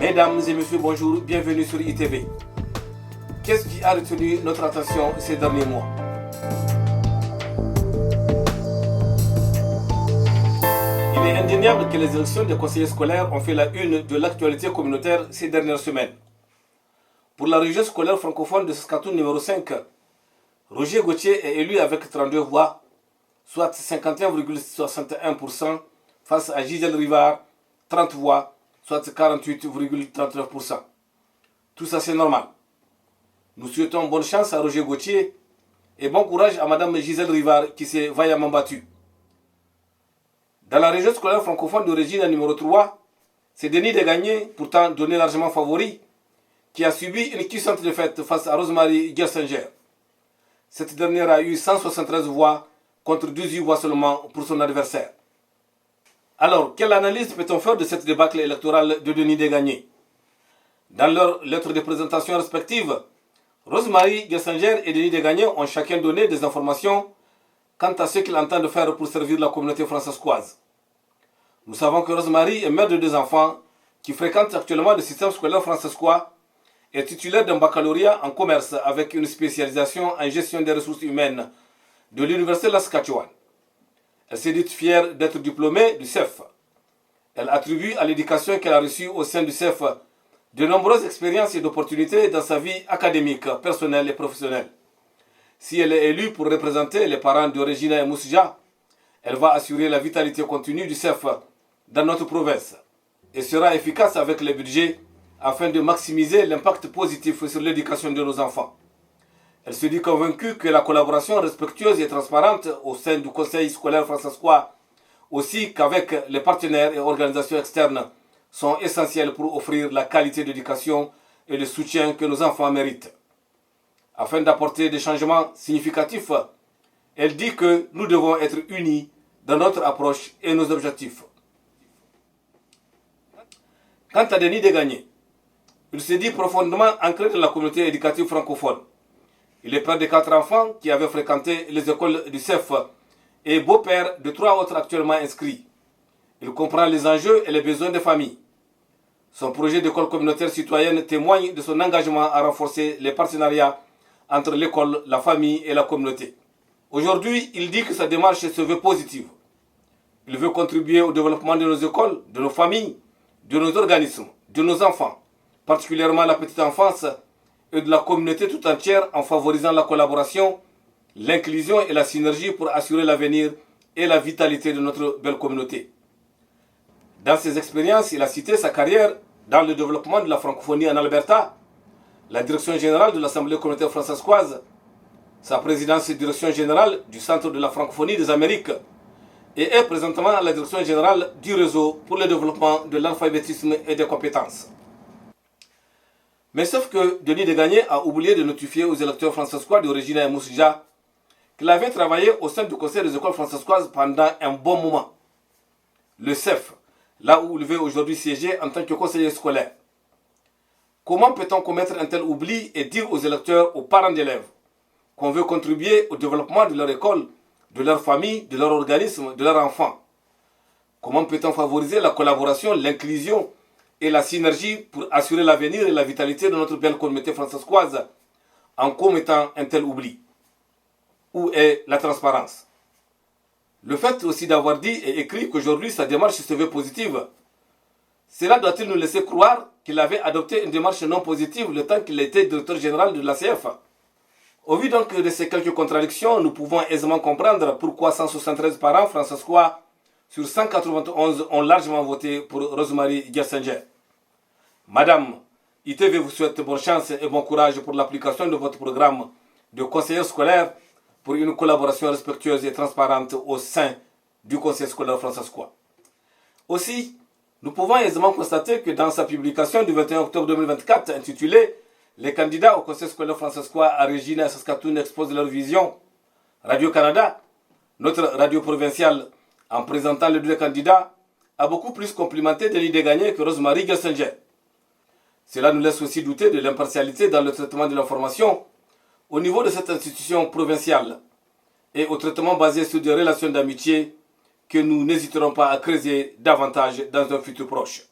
Mesdames et messieurs, bonjour, bienvenue sur ITV. Qu'est-ce qui a retenu notre attention ces derniers mois? Il est indéniable que les élections des conseillers scolaires ont fait la une de l'actualité communautaire ces dernières semaines. Pour la région scolaire francophone de Saskatoon numéro 5, Roger Gauthier est élu avec 32 voix, soit 51,61% face à Gisèle Rivard, 30 voix, soit 48,39%. Tout ça c'est normal. Nous souhaitons bonne chance à Roger Gauthier et bon courage à Madame Gisèle Rivard qui s'est vaillamment battue. Dans la région scolaire francophone d'origine numéro 3, c'est Denis Desgagnés, pourtant donné largement favori, qui a subi une cuisante défaite face à Rosemary Gersinger. Cette dernière a eu 173 voix contre 18 voix seulement pour son adversaire. Alors, quelle analyse peut-on faire de cette débâcle électorale de Denis Desgagnés? Dans leurs lettres de présentation respectives, Rosemary Gersinger et Denis Desgagnés ont chacun donné des informations quant à ce qu'ils entendent faire pour servir la communauté francescoise. Nous savons que Rosemary est mère de 2 enfants qui fréquentent actuellement le système scolaire francescois et titulaire d'un baccalauréat en commerce avec une spécialisation en gestion des ressources humaines de l'Université de la Saskatchewan. Elle s'est dite fière d'être diplômée du CEF. Elle attribue à l'éducation qu'elle a reçue au sein du CEF de nombreuses expériences et d'opportunités dans sa vie académique, personnelle et professionnelle. Si elle est élue pour représenter les parents de Regina et Moussia, elle va assurer la vitalité continue du CEF dans notre province et sera efficace avec les budgets afin de maximiser l'impact positif sur l'éducation de nos enfants. Elle se dit convaincue que la collaboration respectueuse et transparente au sein du conseil scolaire francescois, aussi qu'avec les partenaires et organisations externes, sont essentielles pour offrir la qualité d'éducation et le soutien que nos enfants méritent. Afin d'apporter des changements significatifs, elle dit que nous devons être unis dans notre approche et nos objectifs. Quant à Denis Desgagnés, il se dit profondément ancré dans la communauté éducative francophone. Il est père de 4 enfants qui avaient fréquenté les écoles du CEF et beau-père de 3 autres actuellement inscrits. Il comprend les enjeux et les besoins des familles. Son projet d'école communautaire citoyenne témoigne de son engagement à renforcer les partenariats entre l'école, la famille et la communauté. Aujourd'hui, il dit que sa démarche se veut positive. Il veut contribuer au développement de nos écoles, de nos familles, de nos organismes, de nos enfants, particulièrement la petite enfance, et de la communauté tout entière en favorisant la collaboration, l'inclusion et la synergie pour assurer l'avenir et la vitalité de notre belle communauté. Dans ses expériences, il a cité sa carrière dans le développement de la francophonie en Alberta, la direction générale de l'Assemblée communautaire francescoise, sa présidence et direction générale du Centre de la francophonie des Amériques et est présentement à la direction générale du réseau pour le développement de l'alphabétisme et des compétences. Mais sauf que Denis Desgagnés a oublié de notifier aux électeurs francescois de Regina et Moussia qu'il avait travaillé au sein du conseil des écoles francescoises pendant un bon moment. Le CEF, là où il veut aujourd'hui siéger en tant que conseiller scolaire. Comment peut-on commettre un tel oubli et dire aux électeurs, aux parents d'élèves, qu'on veut contribuer au développement de leur école, de leur famille, de leur organisme, de leurs enfants? Comment peut-on favoriser la collaboration, l'inclusion et la synergie pour assurer l'avenir et la vitalité de notre belle communauté francescoise en commettant un tel oubli? Où est la transparence? Le fait aussi d'avoir dit et écrit qu'aujourd'hui sa démarche se veut positive, cela doit-il nous laisser croire qu'il avait adopté une démarche non positive le temps qu'il était directeur général de l'ACF? Au vu donc de ces quelques contradictions, nous pouvons aisément comprendre pourquoi 173 parents francescois sur 191 ont largement voté pour Rosemary Gersinger. Madame, ITV vous souhaite bonne chance et bon courage pour l'application de votre programme de conseiller scolaire pour une collaboration respectueuse et transparente au sein du conseil scolaire francescois. Aussi, nous pouvons aisément constater que dans sa publication du 21 octobre 2024 intitulée « Les candidats au conseil scolaire francescois à Regina et Saskatoon exposent leur vision », Radio-Canada, notre radio provinciale, en présentant les 2 candidats, a beaucoup plus complimenté Denis Desgagnés que Rosemary Gersinger. Cela nous laisse aussi douter de l'impartialité dans le traitement de l'information au niveau de cette institution provinciale et au traitement basé sur des relations d'amitié que nous n'hésiterons pas à creuser davantage dans un futur proche.